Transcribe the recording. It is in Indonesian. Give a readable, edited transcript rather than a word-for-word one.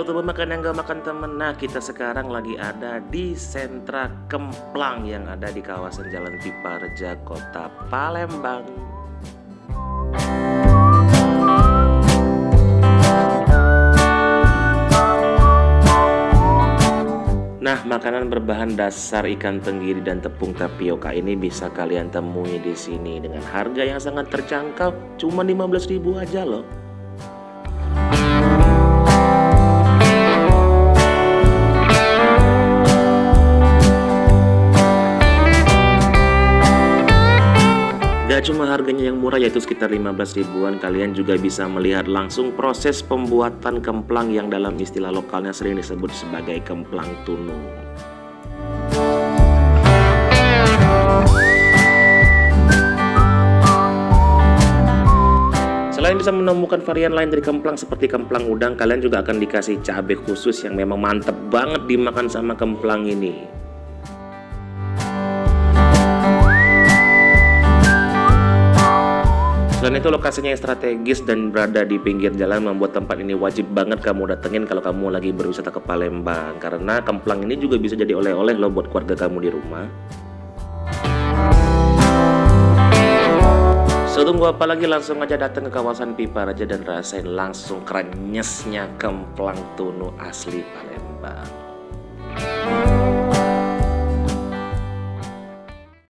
Halo teman makan yang gak makan temen. Nah, kita sekarang lagi ada di sentra Kemplang yang ada di kawasan Jalan Pipareja, Kota Palembang. Nah, makanan berbahan dasar ikan tenggiri dan tepung tapioka ini bisa kalian temui di sini dengan harga yang sangat terjangkau, cuma 15.000 aja loh. Gak cuma harganya yang murah yaitu sekitar 15 ribuan, kalian juga bisa melihat langsung proses pembuatan kemplang yang dalam istilah lokalnya sering disebut sebagai kemplang tunung. Selain bisa menemukan varian lain dari kemplang seperti kemplang udang, kalian juga akan dikasih cabai khusus yang memang mantep banget dimakan sama kemplang ini. Selain itu lokasinya yang strategis dan berada di pinggir jalan membuat tempat ini wajib banget kamu datengin kalau kamu lagi berwisata ke Palembang. Karena kemplang ini juga bisa jadi oleh-oleh loh buat keluarga kamu di rumah. So, tunggu apa lagi, langsung aja datang ke kawasan Pipareja dan rasain langsung krenyesnya kemplang tunu asli Palembang.